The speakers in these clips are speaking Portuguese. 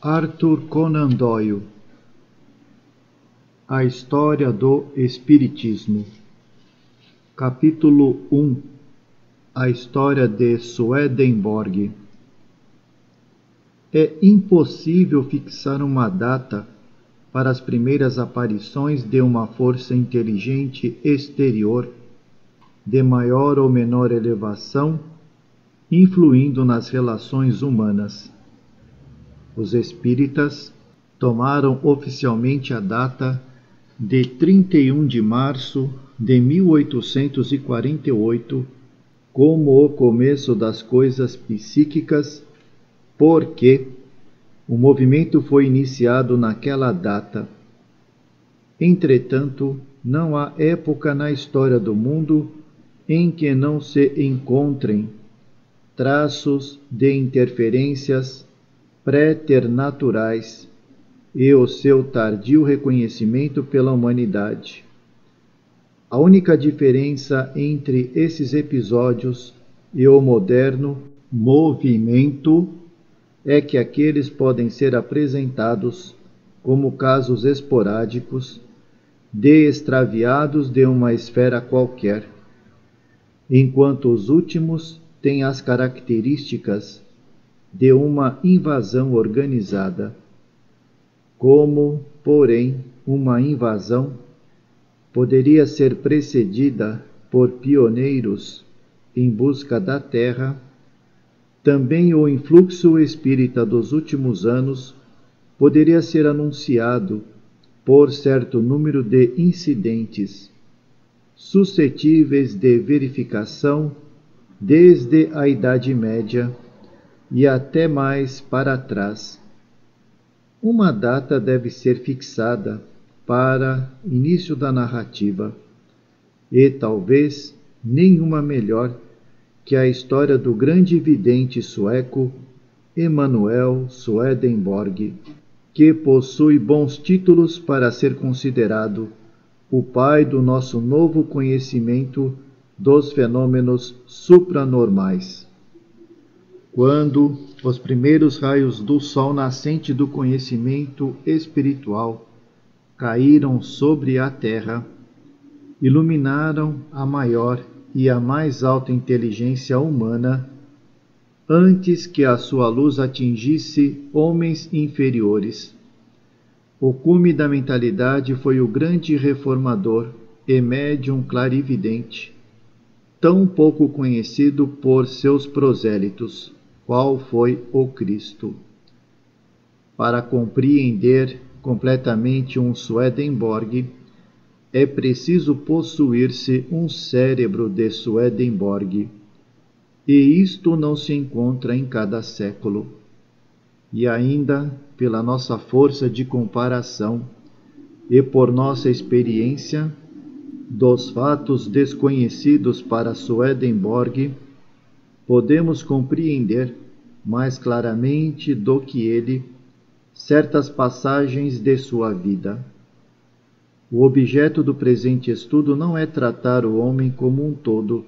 Arthur Conan Doyle. A História do Espiritismo. Capítulo 1. A História de Swedenborg. É impossível fixar uma data para as primeiras aparições de uma força inteligente exterior, de maior ou menor elevação, influindo nas relações humanas. Os espíritas tomaram oficialmente a data de 31 de março de 1848 como o começo das coisas psíquicas, porque o movimento foi iniciado naquela data. Entretanto, não há época na história do mundo em que não se encontrem traços de interferências preternaturais e o seu tardio reconhecimento pela humanidade. A única diferença entre esses episódios e o moderno movimento é que aqueles podem ser apresentados como casos esporádicos de extraviados de uma esfera qualquer, enquanto os últimos têm as características de uma invasão organizada. Como, porém, uma invasão poderia ser precedida por pioneiros em busca da terra, também o influxo espírita dos últimos anos poderia ser anunciado por certo número de incidentes suscetíveis de verificação desde a Idade Média e até mais para trás. Uma data deve ser fixada para início da narrativa, e talvez nenhuma melhor que a história do grande vidente sueco Emanuel Swedenborg, que possui bons títulos para ser considerado o pai do nosso novo conhecimento dos fenômenos supranormais. Quando os primeiros raios do sol nascente do conhecimento espiritual caíram sobre a terra, iluminaram a maior e a mais alta inteligência humana, antes que a sua luz atingisse homens inferiores. O cume da mentalidade foi o grande reformador e médium clarividente, tão pouco conhecido por seus prosélitos, qual foi o Cristo. Para compreender completamente um Swedenborg, é preciso possuir-se um cérebro de Swedenborg, e isto não se encontra em cada século. E ainda, pela nossa força de comparação e por nossa experiência dos fatos desconhecidos para Swedenborg, podemos compreender mais claramente do que ele certas passagens de sua vida. O objeto do presente estudo não é tratar o homem como um todo,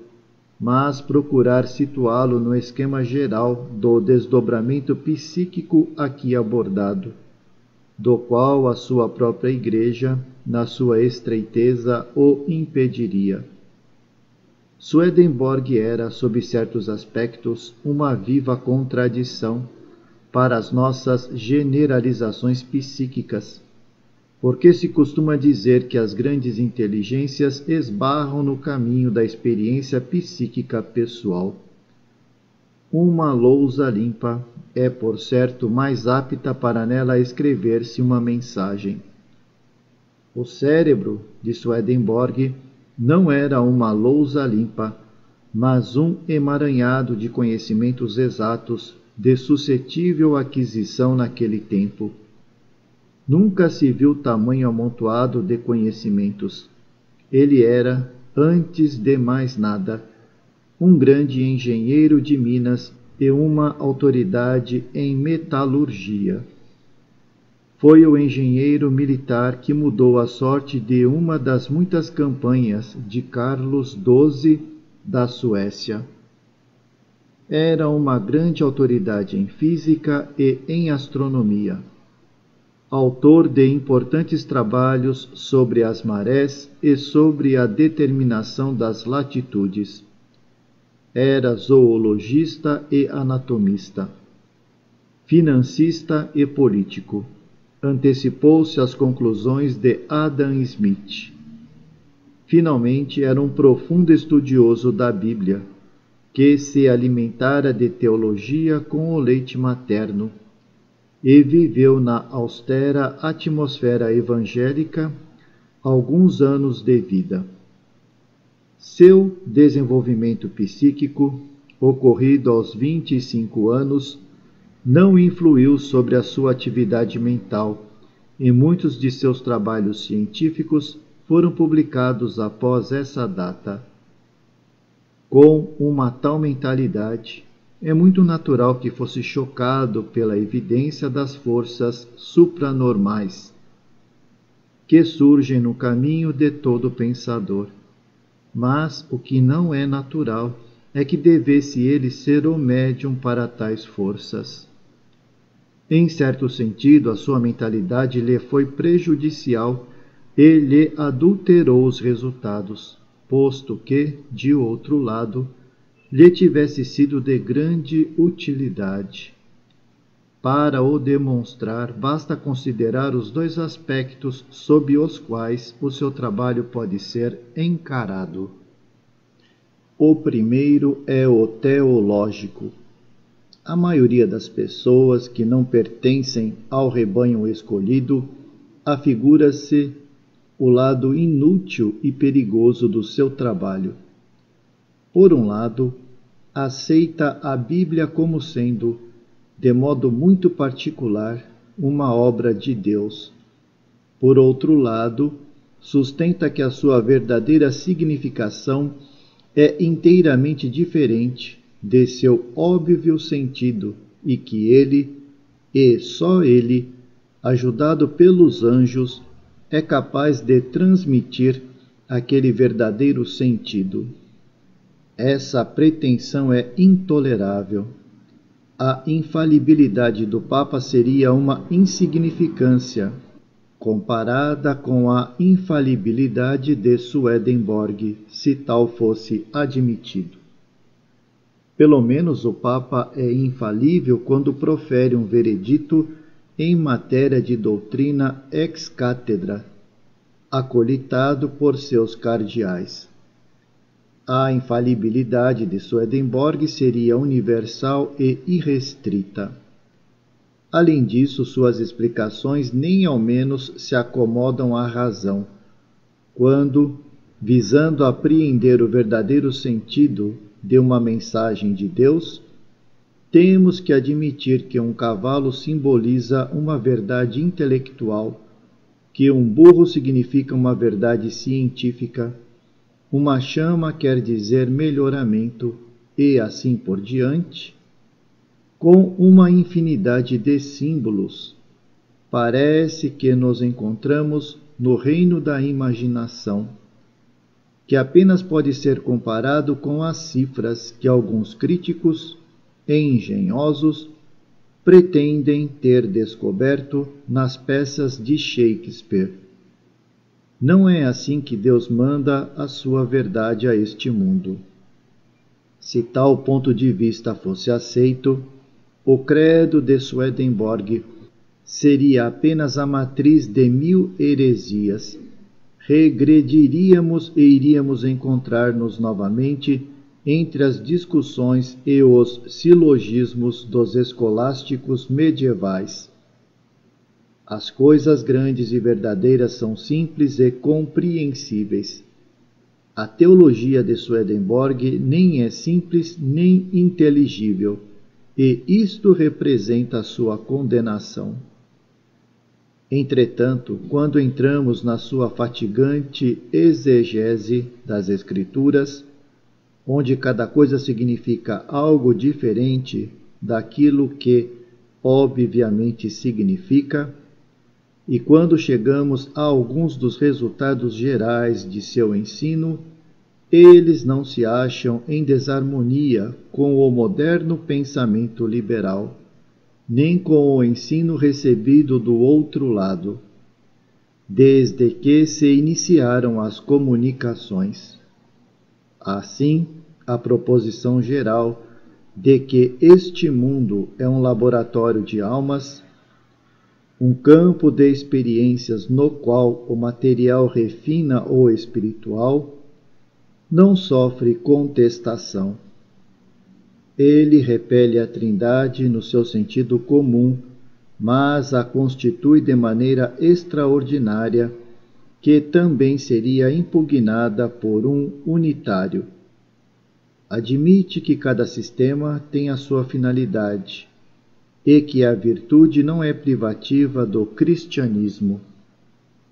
mas procurar situá-lo no esquema geral do desdobramento psíquico aqui abordado, do qual a sua própria Igreja, na sua estreiteza, o impediria. Swedenborg era, sob certos aspectos, uma viva contradição para as nossas generalizações psíquicas, porque se costuma dizer que as grandes inteligências esbarram no caminho da experiência psíquica pessoal. Uma lousa limpa é, por certo, mais apta para nela escrever-se uma mensagem. O cérebro de Swedenborg não era uma lousa limpa, mas um emaranhado de conhecimentos exatos de suscetível aquisição naquele tempo. Nunca se viu tamanho amontoado de conhecimentos. Ele era, antes de mais nada, um grande engenheiro de minas e uma autoridade em metalurgia. Foi o engenheiro militar que mudou a sorte de uma das muitas campanhas de Carlos XII da Suécia. era uma grande autoridade em física e em astronomia. Autor de importantes trabalhos sobre as marés e sobre a determinação das latitudes. Era zoologista e anatomista, financista e político. Antecipou-se às conclusões de Adam Smith. Finalmente, era um profundo estudioso da Bíblia, que se alimentara de teologia com o leite materno e viveu na austera atmosfera evangélica alguns anos de vida. Seu desenvolvimento psíquico, ocorrido aos 25 anos, não influiu sobre a sua atividade mental, e muitos de seus trabalhos científicos foram publicados após essa data. Com uma tal mentalidade, é muito natural que fosse chocado pela evidência das forças supranormais que surgem no caminho de todo pensador. Mas o que não é natural é que devesse ele ser o médium para tais forças. Em certo sentido, a sua mentalidade lhe foi prejudicial e lhe adulterou os resultados, posto que, de outro lado, lhe tivesse sido de grande utilidade. Para o demonstrar, basta considerar os dois aspectos sob os quais o seu trabalho pode ser encarado. O primeiro é o teológico. A maioria das pessoas que não pertencem ao rebanho escolhido afigura-se o lado inútil e perigoso do seu trabalho. Por um lado, aceita a Bíblia como sendo, de modo muito particular, uma obra de Deus. Por outro lado, sustenta que a sua verdadeira significação é inteiramente diferente de seu óbvio sentido e que ele, e só ele, ajudado pelos anjos, é capaz de transmitir aquele verdadeiro sentido. Essa pretensão é intolerável. A infalibilidade do Papa seria uma insignificância comparada com a infalibilidade de Swedenborg, se tal fosse admitido. Pelo menos o Papa é infalível quando profere um veredito em matéria de doutrina ex cátedra, acolitado por seus cardeais. A infalibilidade de Swedenborg seria universal e irrestrita. Além disso, suas explicações nem ao menos se acomodam à razão, quando, visando apreender o verdadeiro sentido de uma mensagem de Deus, temos que admitir que um cavalo simboliza uma verdade intelectual, que um burro significa uma verdade científica, uma chama quer dizer melhoramento e assim por diante, com uma infinidade de símbolos. Parece que nos encontramos no reino da imaginação, que apenas pode ser comparado com as cifras que alguns críticos engenhosos pretendem ter descoberto nas peças de Shakespeare. Não é assim que Deus manda a sua verdade a este mundo. Se tal ponto de vista fosse aceito, o credo de Swedenborg seria apenas a matriz de 1000 heresias. Regrediríamos e iríamos encontrar-nos novamente entre as discussões e os silogismos dos escolásticos medievais. As coisas grandes e verdadeiras são simples e compreensíveis. A teologia de Swedenborg nem é simples nem inteligível, e isto representa a sua condenação. Entretanto, quando entramos na sua fatigante exegese das Escrituras, onde cada coisa significa algo diferente daquilo que obviamente significa, e quando chegamos a alguns dos resultados gerais de seu ensino, eles não se acham em desarmonia com o moderno pensamento liberal, nem com o ensino recebido do outro lado, desde que se iniciaram as comunicações. Assim, a proposição geral de que este mundo é um laboratório de almas, um campo de experiências no qual o material refina o espiritual, não sofre contestação. Ele repele a Trindade no seu sentido comum, mas a constitui de maneira extraordinária, que também seria impugnada por um unitário. Admite que cada sistema tem a sua finalidade e que a virtude não é privativa do cristianismo.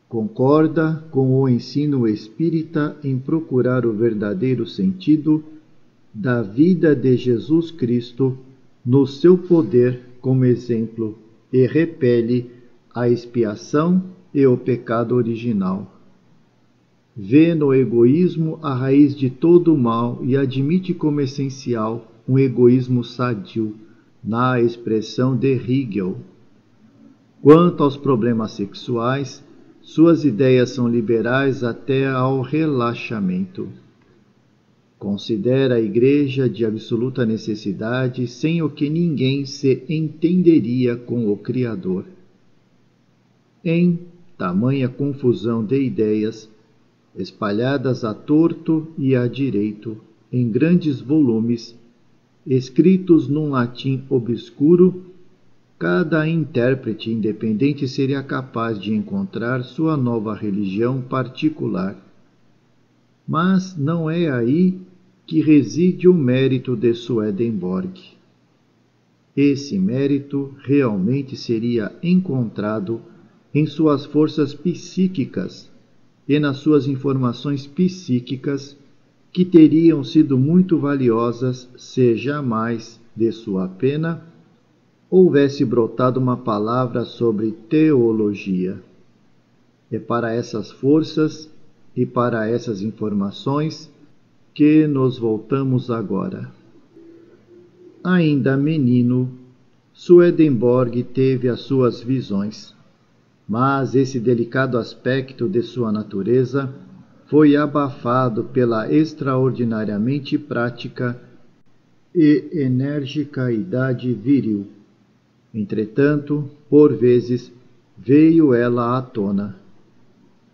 Concorda com o ensino espírita em procurar o verdadeiro sentido da vida de Jesus Cristo no seu poder como exemplo e repele a expiação e o pecado original. Vê no egoísmo a raiz de todo o mal e admite como essencial um egoísmo sadio, na expressão de Hegel. Quanto aos problemas sexuais, suas ideias são liberais até ao relaxamento. Considera a Igreja de absoluta necessidade, sem o que ninguém se entenderia com o Criador. Em tamanha confusão de ideias, espalhadas a torto e a direito, em grandes volumes, escritos num latim obscuro, cada intérprete independente seria capaz de encontrar sua nova religião particular. Mas não é aí que reside o mérito de Swedenborg. Esse mérito realmente seria encontrado em suas forças psíquicas e nas suas informações psíquicas, que teriam sido muito valiosas se jamais, de sua pena, houvesse brotado uma palavra sobre teologia. É para essas forças e para essas informações que nos voltamos agora. Ainda menino, Swedenborg teve as suas visões, mas esse delicado aspecto de sua natureza foi abafado pela extraordinariamente prática e enérgica idade viril. Entretanto, por vezes, veio ela à tona.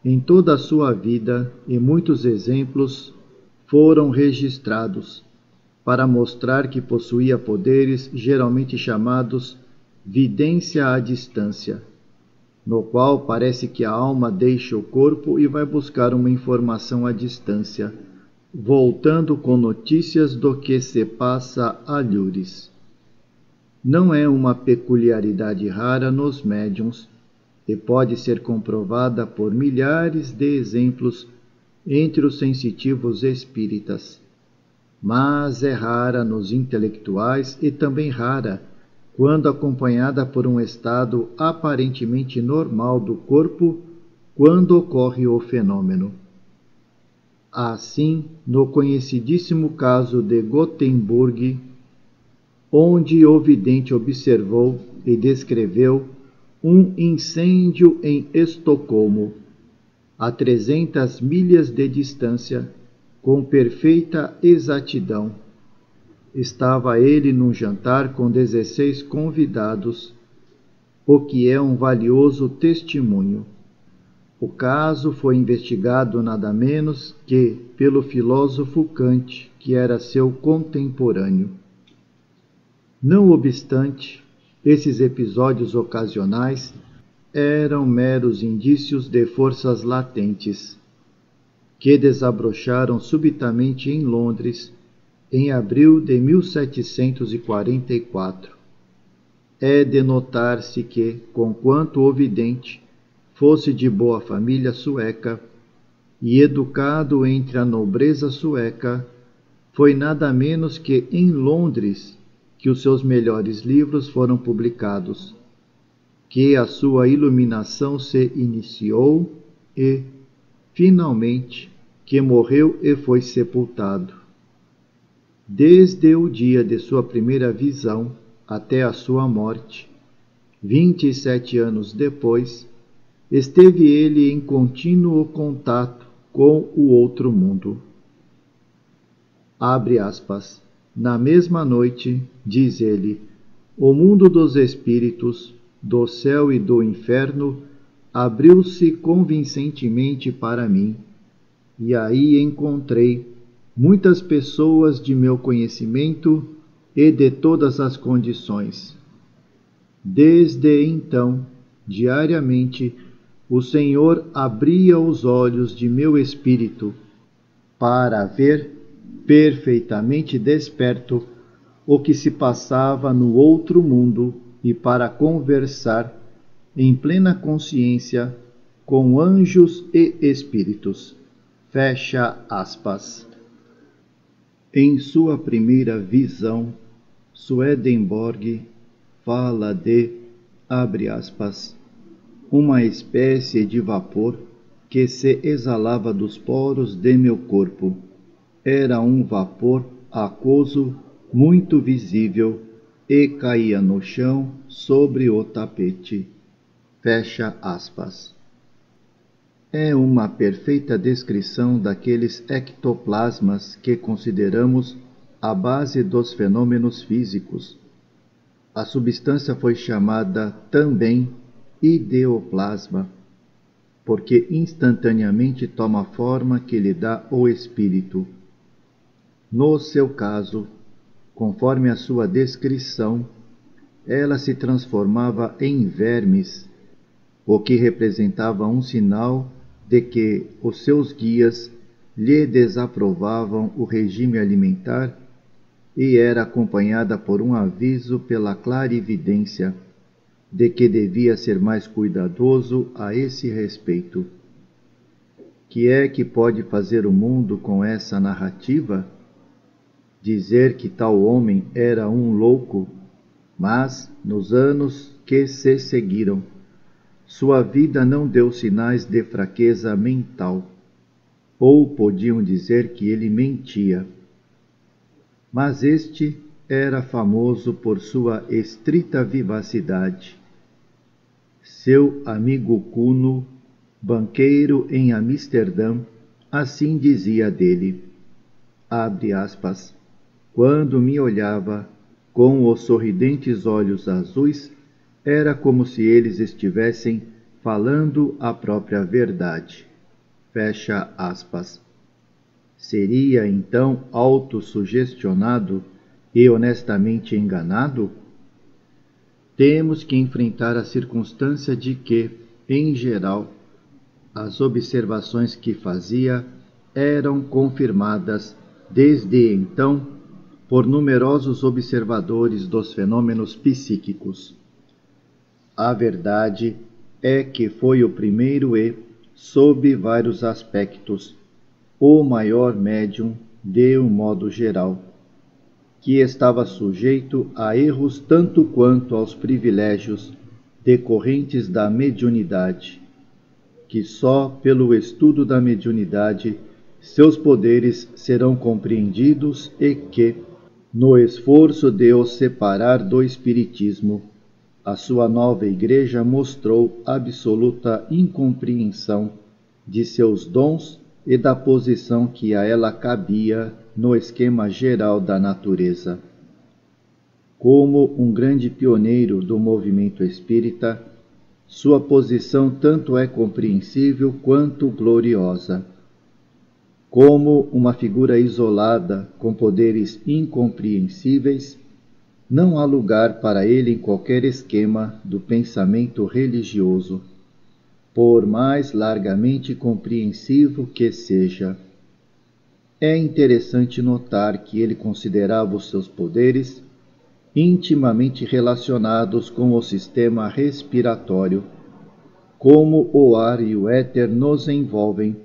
Em toda a sua vida, e muitos exemplos foram registrados para mostrar que possuía poderes geralmente chamados vidência à distância, no qual parece que a alma deixa o corpo e vai buscar uma informação à distância, voltando com notícias do que se passa alhures. Não é uma peculiaridade rara nos médiuns e pode ser comprovada por milhares de exemplos entre os sensitivos espíritas, mas é rara nos intelectuais e também rara quando acompanhada por um estado aparentemente normal do corpo quando ocorre o fenômeno. Assim, no conhecidíssimo caso de Gothenburg, onde o vidente observou e descreveu um incêndio em Estocolmo, a 300 milhas de distância, com perfeita exatidão. Estava ele num jantar com 16 convidados, o que é um valioso testemunho. O caso foi investigado nada menos que pelo filósofo Kant, que era seu contemporâneo. Não obstante, esses episódios ocasionais eram meros indícios de forças latentes, que desabrocharam subitamente em Londres, em abril de 1744. É de notar-se que, conquanto o vidente fosse de boa família sueca e educado entre a nobreza sueca, foi nada menos que em Londres que os seus melhores livros foram publicados, que a sua iluminação se iniciou e, finalmente, que morreu e foi sepultado. Desde o dia de sua primeira visão até a sua morte, 27 anos depois, esteve ele em contínuo contato com o outro mundo. Abre aspas. Na mesma noite, diz ele, o mundo dos espíritos, do céu e do inferno, abriu-se convincentemente para mim, e aí encontrei muitas pessoas de meu conhecimento e de todas as condições. Desde então, diariamente, o Senhor abria os olhos de meu espírito para ver perfeitamente desperto o que se passava no outro mundo e para conversar em plena consciência com anjos e espíritos. Fecha aspas. Em sua primeira visão, Swedenborg fala de, abre aspas, uma espécie de vapor que se exalava dos poros de meu corpo. Era um vapor aquoso, muito visível, e caía no chão sobre o tapete. Fecha aspas. É uma perfeita descrição daqueles ectoplasmas que consideramos a base dos fenômenos físicos. A substância foi chamada também ideoplasma, porque instantaneamente toma a forma que lhe dá o espírito. No seu caso, conforme a sua descrição, ela se transformava em vermes, o que representava um sinal de que os seus guias lhe desaprovavam o regime alimentar e era acompanhada por um aviso pela clarividência de que devia ser mais cuidadoso a esse respeito. Que é que pode fazer o mundo com essa narrativa? Dizer que tal homem era um louco, mas, nos anos que se seguiram, sua vida não deu sinais de fraqueza mental, ou podiam dizer que ele mentia. Mas este era famoso por sua estrita vivacidade. Seu amigo Kuno, banqueiro em Amsterdã, assim dizia dele, abre aspas, quando me olhava com os sorridentes olhos azuis, era como se eles estivessem falando a própria verdade. Fecha aspas. Seria então autossugestionado e honestamente enganado? Temos que enfrentar a circunstância de que, em geral, as observações que fazia eram confirmadas desde então por numerosos observadores dos fenômenos psíquicos. A verdade é que foi o primeiro e, sob vários aspectos, o maior médium de um modo geral, que estava sujeito a erros tanto quanto aos privilégios decorrentes da mediunidade, que só pelo estudo da mediunidade seus poderes serão compreendidos e que, no esforço de os separar do espiritismo, a sua nova igreja mostrou absoluta incompreensão de seus dons e da posição que a ela cabia no esquema geral da natureza. Como um grande pioneiro do movimento espírita, sua posição tanto é compreensível quanto gloriosa. Como uma figura isolada com poderes incompreensíveis, não há lugar para ele em qualquer esquema do pensamento religioso, por mais largamente compreensivo que seja. É interessante notar que ele considerava os seus poderes intimamente relacionados com o sistema respiratório. Como o ar e o éter nos envolvem,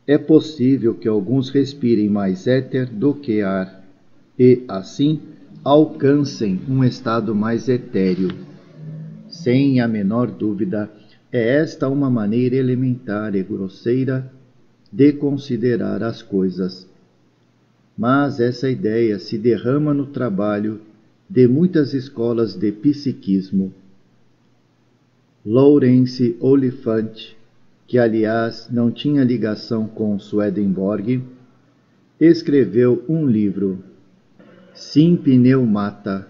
é possível que alguns respirem mais éter do que ar, e, assim, alcancem um estado mais etéreo. Sem a menor dúvida, é esta uma maneira elementar e grosseira de considerar as coisas. Mas essa ideia se derrama no trabalho de muitas escolas de psiquismo. Lawrence Oliphant, que aliás não tinha ligação com Swedenborg, escreveu um livro, Sim Pneumata,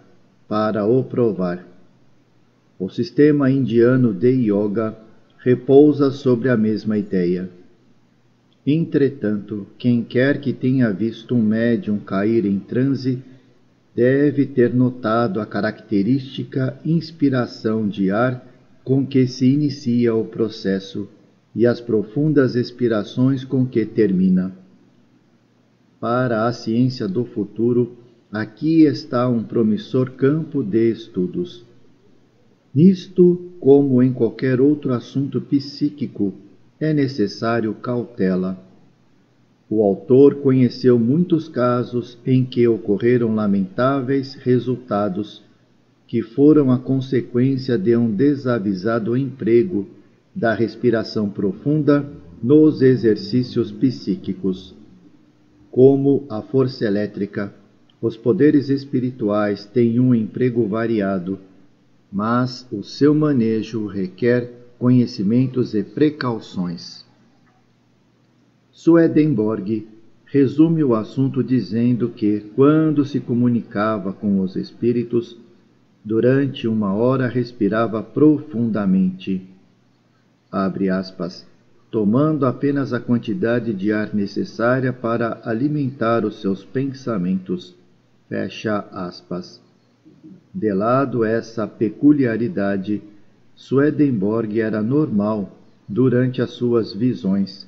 para o provar. O sistema indiano de yoga repousa sobre a mesma ideia. Entretanto, quem quer que tenha visto um médium cair em transe deve ter notado a característica inspiração de ar com que se inicia o processo e as profundas expirações com que termina. Para a ciência do futuro, aqui está um promissor campo de estudos. Nisto, como em qualquer outro assunto psíquico, é necessário cautela. O autor conheceu muitos casos em que ocorreram lamentáveis resultados, que foram a consequência de um desavisado emprego da respiração profunda nos exercícios psíquicos. Como a força elétrica, os poderes espirituais têm um emprego variado, mas o seu manejo requer conhecimentos e precauções. Swedenborg resume o assunto dizendo que, quando se comunicava com os espíritos, durante 1 hora respirava profundamente, abre aspas, tomando apenas a quantidade de ar necessária para alimentar os seus pensamentos, fecha aspas. De lado essa peculiaridade, Swedenborg era normal durante as suas visões,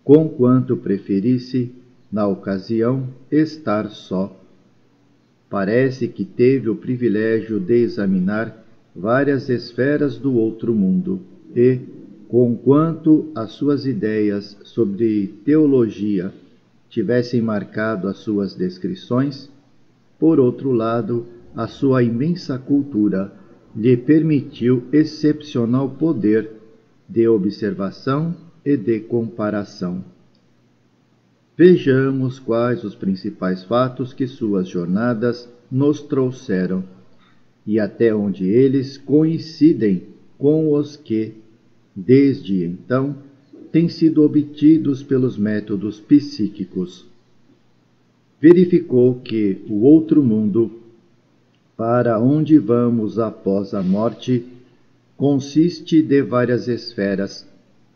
conquanto preferisse, na ocasião, estar só. Parece que teve o privilégio de examinar várias esferas do outro mundo e, conquanto as suas ideias sobre teologia tivessem marcado as suas descrições, por outro lado, a sua imensa cultura lhe permitiu excepcional poder de observação e de comparação. Vejamos quais os principais fatos que suas jornadas nos trouxeram e até onde eles coincidem com os que, desde então, têm sido obtidos pelos métodos psíquicos. Verificou que o outro mundo, para onde vamos após a morte, consiste de várias esferas,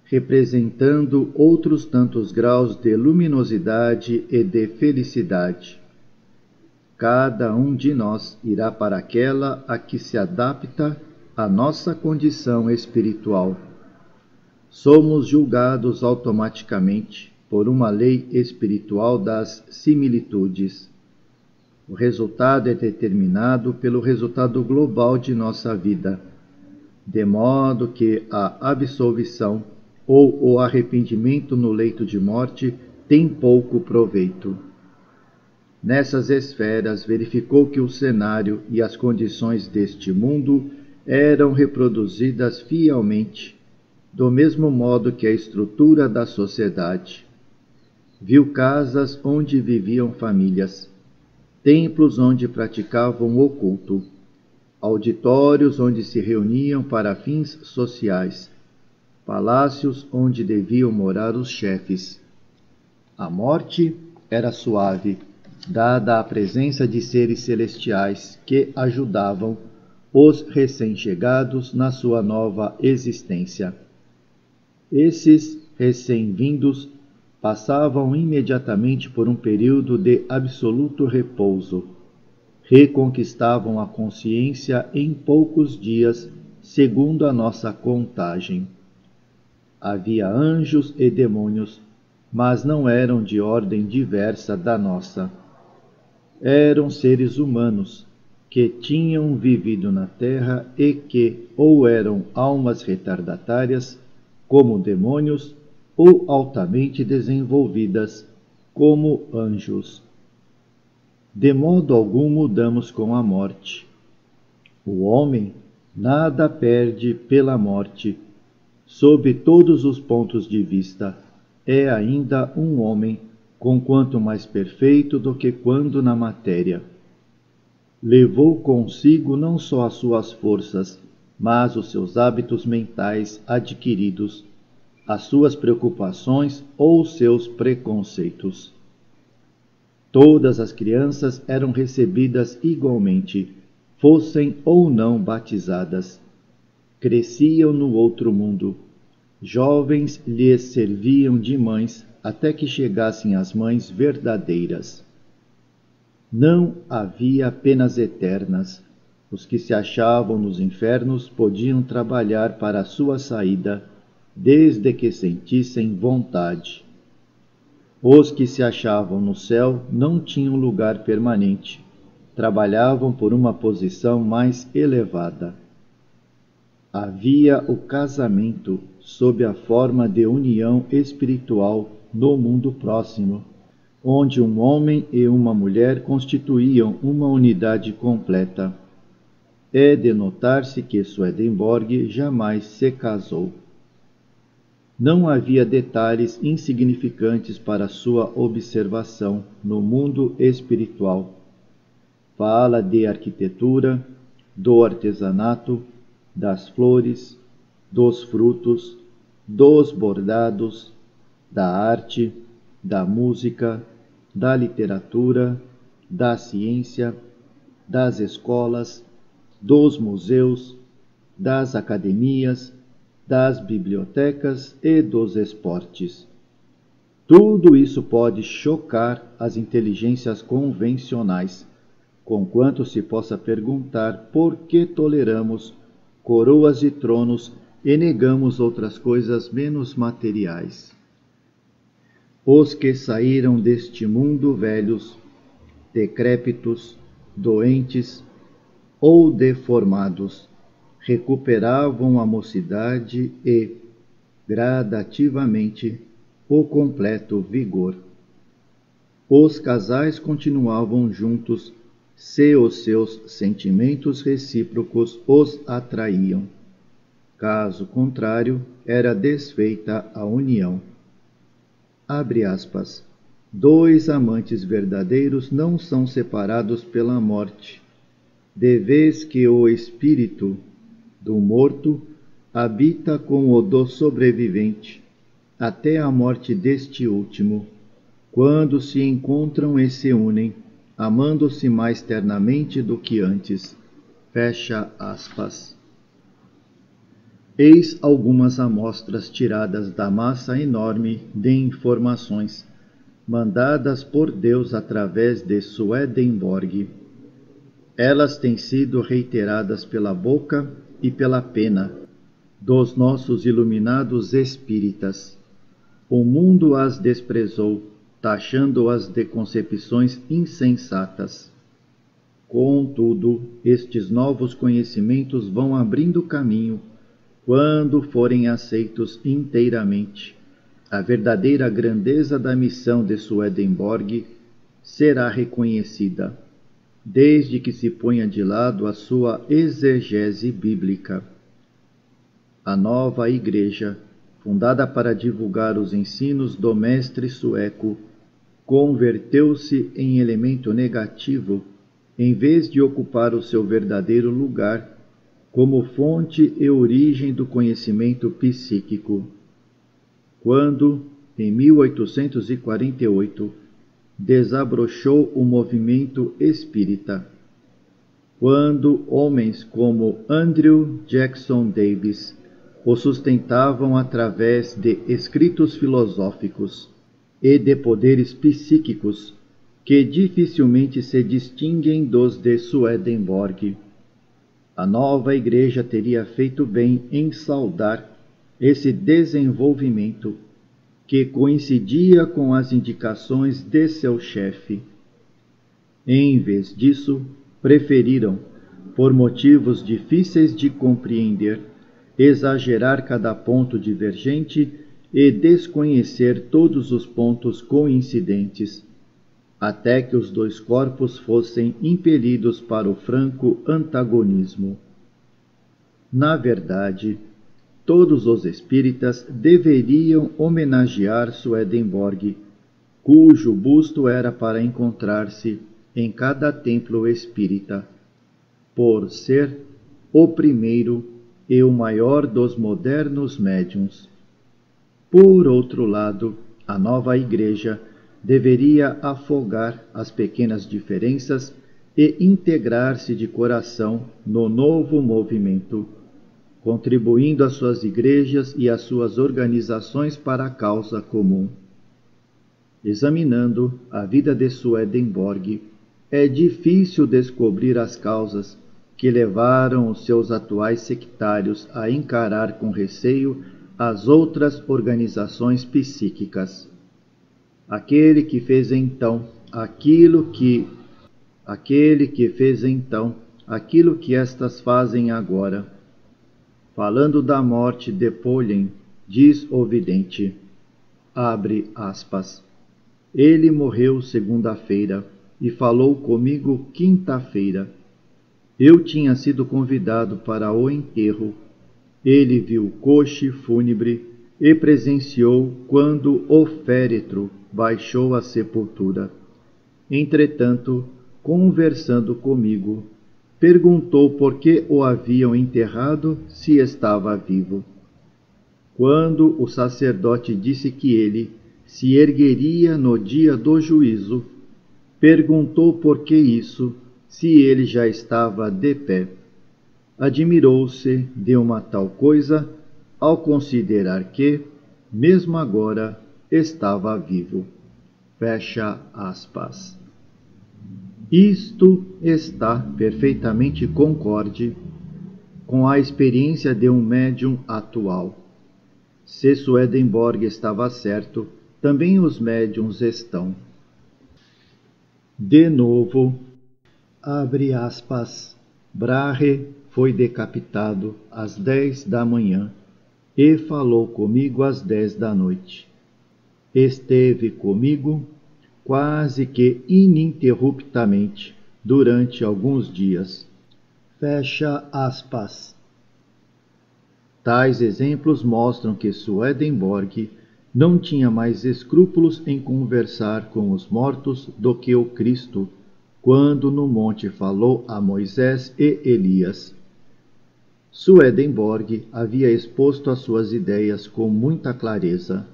representando outros tantos graus de luminosidade e de felicidade. Cada um de nós irá para aquela a que se adapta à nossa condição espiritual. Somos julgados automaticamente por uma lei espiritual das similitudes. O resultado é determinado pelo resultado global de nossa vida, de modo que a absolvição ou o arrependimento no leito de morte tem pouco proveito. Nessas esferas, verificou que o cenário e as condições deste mundo eram reproduzidas fielmente, do mesmo modo que a estrutura da sociedade. Viu casas onde viviam famílias, templos onde praticavam o culto, auditórios onde se reuniam para fins sociais, palácios onde deviam morar os chefes. A morte era suave, dada a presença de seres celestiais que ajudavam os recém-chegados na sua nova existência. Esses recém-vindos passavam imediatamente por um período de absoluto repouso. Reconquistavam a consciência em poucos dias, segundo a nossa contagem. Havia anjos e demônios, mas não eram de ordem diversa da nossa. Eram seres humanos, que tinham vivido na terra e que ou eram almas retardatárias, como demônios, ou altamente desenvolvidas, como anjos. De modo algum mudamos com a morte. O homem nada perde pela morte, sob todos os pontos de vista, é ainda um homem, conquanto mais perfeito do que quando na matéria. Levou consigo não só as suas forças, mas os seus hábitos mentais adquiridos, as suas preocupações ou seus preconceitos. Todas as crianças eram recebidas igualmente, fossem ou não batizadas. Cresciam no outro mundo. Jovens lhes serviam de mães até que chegassem as mães verdadeiras. Não havia penas eternas. Os que se achavam nos infernos podiam trabalhar para a sua saída, desde que sentissem vontade. Os que se achavam no céu não tinham lugar permanente, trabalhavam por uma posição mais elevada. Havia o casamento sob a forma de união espiritual no mundo próximo, onde um homem e uma mulher constituíam uma unidade completa. É de notar-se que Swedenborg jamais se casou. Não havia detalhes insignificantes para sua observação no mundo espiritual. Fala de arquitetura, do artesanato, das flores, dos frutos, dos bordados, da arte, da música, da literatura, da ciência, das escolas, dos museus, das academias, das bibliotecas e dos esportes. Tudo isso pode chocar as inteligências convencionais, conquanto se possa perguntar por que toleramos coroas e tronos e negamos outras coisas menos materiais. Os que saíram deste mundo velhos, decrépitos, doentes ou deformados, recuperavam a mocidade e, gradativamente, o completo vigor. Os casais continuavam juntos se os seus sentimentos recíprocos os atraíam. Caso contrário, era desfeita a união. Abre aspas. Dois amantes verdadeiros não são separados pela morte, de vez que o espírito do morto habita com o do sobrevivente, até a morte deste último, quando se encontram e se unem, amando-se mais ternamente do que antes. Fecha aspas. Eis algumas amostras tiradas da massa enorme de informações, mandadas por Deus através de Swedenborg. Elas têm sido reiteradas pela boca e pela pena dos nossos iluminados espíritas. O mundo as desprezou, taxando-as de concepções insensatas. Contudo, estes novos conhecimentos vão abrindo caminho quando forem aceitos inteiramente. A verdadeira grandeza da missão de Swedenborg será reconhecida, desde que se ponha de lado a sua exegese bíblica. A nova Igreja, fundada para divulgar os ensinos do mestre sueco, converteu-se em elemento negativo, em vez de ocupar o seu verdadeiro lugar como fonte e origem do conhecimento psíquico. Quando, em 1848, desabrochou o movimento espírita, quando homens como Andrew Jackson Davis o sustentavam através de escritos filosóficos e de poderes psíquicos que dificilmente se distinguem dos de Swedenborg. A nova Igreja teria feito bem em saudar esse desenvolvimento, que coincidia com as indicações de seu chefe. Em vez disso, preferiram, por motivos difíceis de compreender, exagerar cada ponto divergente e desconhecer todos os pontos coincidentes, até que os dois corpos fossem impelidos para o franco antagonismo. Na verdade, todos os espíritas deveriam homenagear Swedenborg, cujo busto era para encontrar-se em cada templo espírita, por ser o primeiro e o maior dos modernos médiuns. Por outro lado, a nova Igreja deveria afogar as pequenas diferenças e integrar-se de coração no novo movimento, contribuindo às suas igrejas e às suas organizações para a causa comum. Examinando a vida de Swedenborg, é difícil descobrir as causas que levaram os seus atuais sectários a encarar com receio as outras organizações psíquicas. Aquele que fez então aquilo que estas fazem agora. Falando da morte de Pollen, diz o vidente, abre aspas, ele morreu segunda-feira e falou comigo quinta-feira. Eu tinha sido convidado para o enterro. Ele viu o coche fúnebre e presenciou quando o féretro baixou à sepultura. Entretanto, conversando comigo, perguntou por que o haviam enterrado se estava vivo. Quando o sacerdote disse que ele se ergueria no dia do juízo, perguntou por que isso, se ele já estava de pé. Admirou-se de uma tal coisa ao considerar que, mesmo agora, estava vivo. Fecha aspas. Isto está perfeitamente concorde com a experiência de um médium atual. Se Swedenborg estava certo, também os médiuns estão. De novo, abre aspas, Brahe foi decapitado às 10 da manhã e falou comigo às 10 da noite. Esteve comigo quase que ininterruptamente durante alguns dias. Fecha aspas. Tais exemplos mostram que Swedenborg não tinha mais escrúpulos em conversar com os mortos do que o Cristo, quando no monte falou a Moisés e Elias. Swedenborg havia exposto as suas ideias com muita clareza.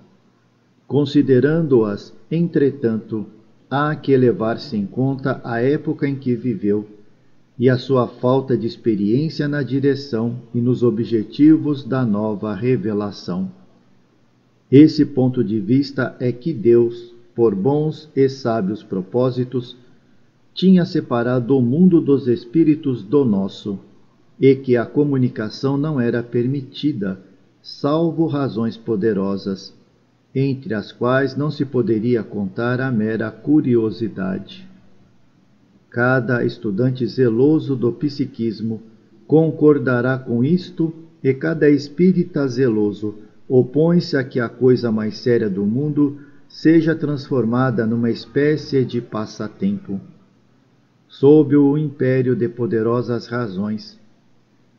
Considerando-as, entretanto, há que levar-se em conta a época em que viveu e a sua falta de experiência na direção e nos objetivos da nova revelação. Esse ponto de vista é que Deus, por bons e sábios propósitos, tinha separado o mundo dos espíritos do nosso, e que a comunicação não era permitida, salvo razões poderosas, entre as quais não se poderia contar a mera curiosidade. Cada estudante zeloso do psiquismo concordará com isto, e cada espírita zeloso opõe-se a que a coisa mais séria do mundo seja transformada numa espécie de passatempo. Sob o império de poderosas razões,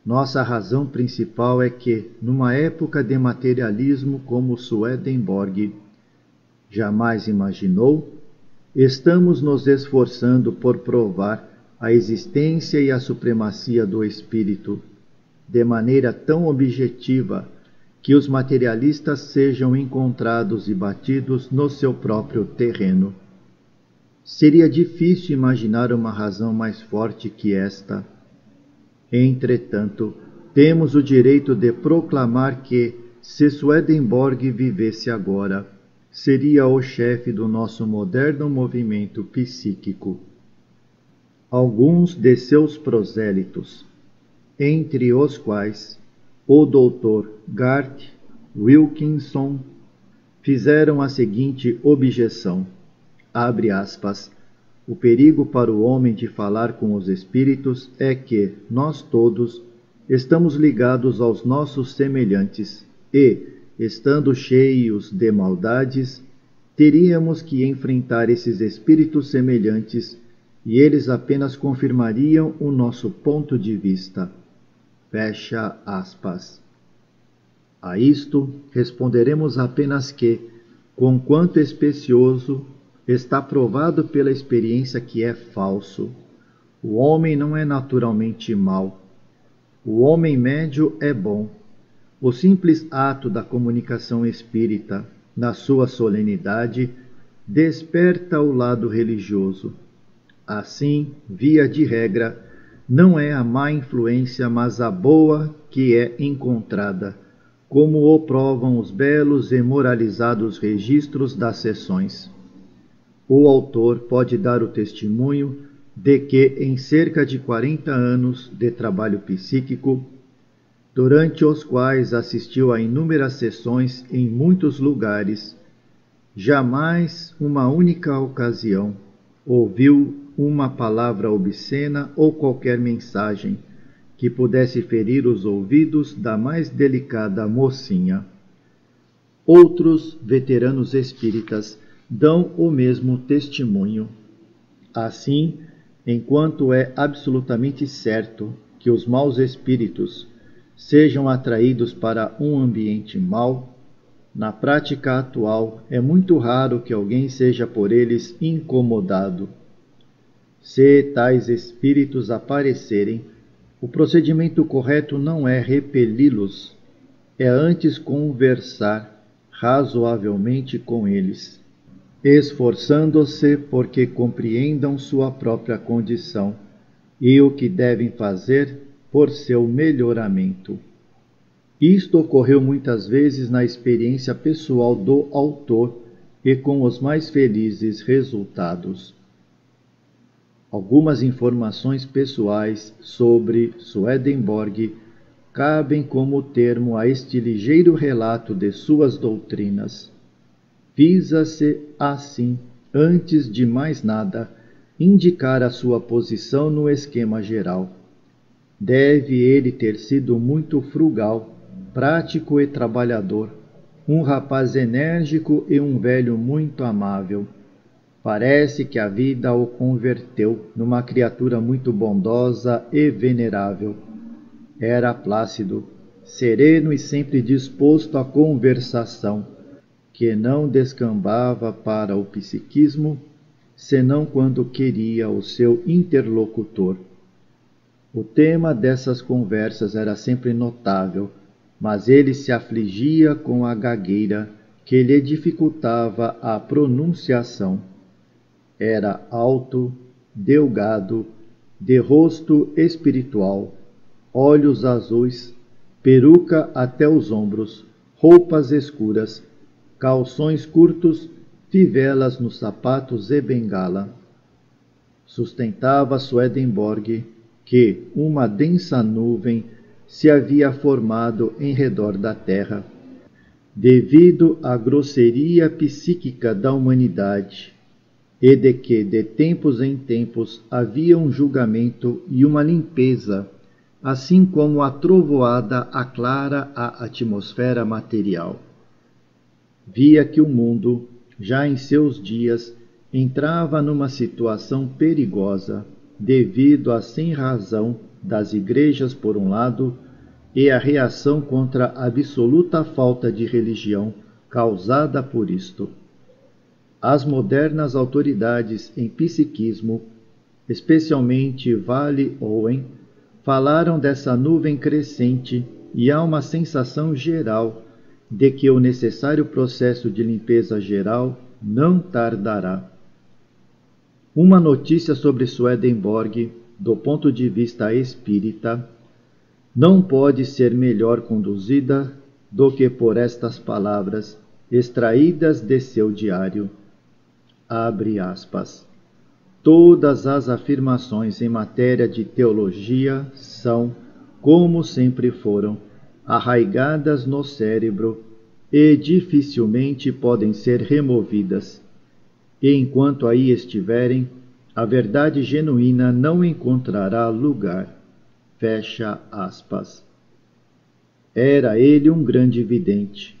nossa razão principal é que, numa época de materialismo como Swedenborg jamais imaginou, estamos nos esforçando por provar a existência e a supremacia do espírito, de maneira tão objetiva que os materialistas sejam encontrados e batidos no seu próprio terreno. Seria difícil imaginar uma razão mais forte que esta. Entretanto, temos o direito de proclamar que, se Swedenborg vivesse agora, seria o chefe do nosso moderno movimento psíquico. Alguns de seus prosélitos, entre os quais o Dr. Garth Wilkinson, fizeram a seguinte objeção, abre aspas, o perigo para o homem de falar com os espíritos é que nós todos estamos ligados aos nossos semelhantes e, estando cheios de maldades, teríamos que enfrentar esses espíritos semelhantes e eles apenas confirmariam o nosso ponto de vista. Fecha aspas. A isto responderemos apenas que, conquanto especioso, está provado pela experiência que é falso. O homem não é naturalmente mau. O homem médio é bom. O simples ato da comunicação espírita, na sua solenidade, desperta o lado religioso. Assim, via de regra, não é a má influência, mas a boa que é encontrada, como o provam os belos e moralizados registros das sessões. O autor pode dar o testemunho de que, em cerca de 40 anos de trabalho psíquico, durante os quais assistiu a inúmeras sessões em muitos lugares, jamais uma única ocasião ouviu uma palavra obscena ou qualquer mensagem que pudesse ferir os ouvidos da mais delicada mocinha. Outros veteranos espíritas dão o mesmo testemunho. Assim, enquanto é absolutamente certo que os maus espíritos sejam atraídos para um ambiente mau, na prática atual é muito raro que alguém seja por eles incomodado. Se tais espíritos aparecerem, o procedimento correto não é repeli-los, é antes conversar razoavelmente com eles, esforçando-se porque compreendam sua própria condição e o que devem fazer por seu melhoramento. Isto ocorreu muitas vezes na experiência pessoal do autor e com os mais felizes resultados. Algumas informações pessoais sobre Swedenborg cabem como termo a este ligeiro relato de suas doutrinas. Visa-se, assim, antes de mais nada, indicar a sua posição no esquema geral. Deve ele ter sido muito frugal, prático e trabalhador, um rapaz enérgico e um velho muito amável. Parece que a vida o converteu numa criatura muito bondosa e venerável. Era plácido, sereno e sempre disposto à conversação, que não descambava para o psiquismo, senão quando queria o seu interlocutor. O tema dessas conversas era sempre notável, mas ele se afligia com a gagueira que lhe dificultava a pronunciação. Era alto, delgado, de rosto espiritual, olhos azuis, peruca até os ombros, roupas escuras, calções curtos, fivelas nos sapatos e bengala. Sustentava Swedenborg que uma densa nuvem se havia formado em redor da Terra, devido à grosseria psíquica da humanidade, e de que de tempos em tempos havia um julgamento e uma limpeza, assim como a trovoada aclara a atmosfera material. Via que o mundo, já em seus dias, entrava numa situação perigosa, devido à sem-razão das igrejas por um lado e à reação contra a absoluta falta de religião causada por isto. As modernas autoridades em psiquismo, especialmente Vale Owen, falaram dessa nuvem crescente e há uma sensação geral de que o necessário processo de limpeza geral não tardará. Uma notícia sobre Swedenborg, do ponto de vista espírita, não pode ser melhor conduzida do que por estas palavras extraídas de seu diário. Abre aspas. Todas as afirmações em matéria de teologia são, como sempre foram, arraigadas no cérebro e dificilmente podem ser removidas. E enquanto aí estiverem, a verdade genuína não encontrará lugar. Fecha aspas. Era ele um grande vidente,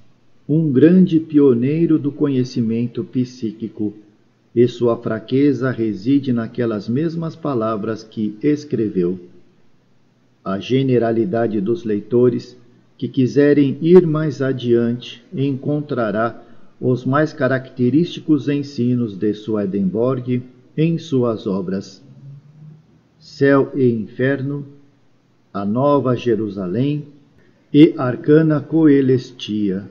um grande pioneiro do conhecimento psíquico, e sua fraqueza reside naquelas mesmas palavras que escreveu. A generalidade dos leitores que quiserem ir mais adiante, encontrará os mais característicos ensinos de Swedenborg em suas obras Céu e Inferno, A Nova Jerusalém e Arcana Coelestia.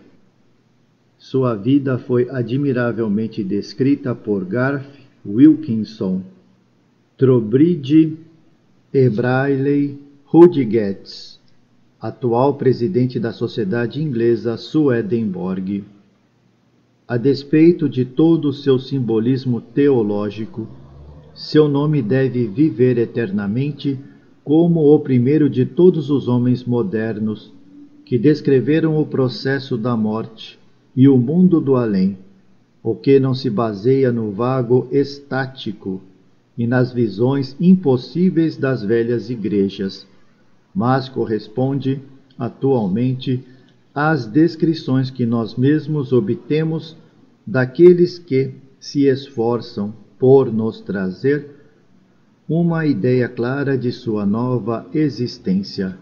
Sua vida foi admiravelmente descrita por Garth Wilkinson, Trowbridge e Brayley Rudgetts, atual presidente da Sociedade Inglesa Swedenborg. A despeito de todo o seu simbolismo teológico, seu nome deve viver eternamente como o primeiro de todos os homens modernos que descreveram o processo da morte e o mundo do além, o que não se baseia no vago estático e nas visões impossíveis das velhas igrejas, mas corresponde, atualmente, às descrições que nós mesmos obtemos daqueles que se esforçam por nos trazer uma ideia clara de sua nova existência.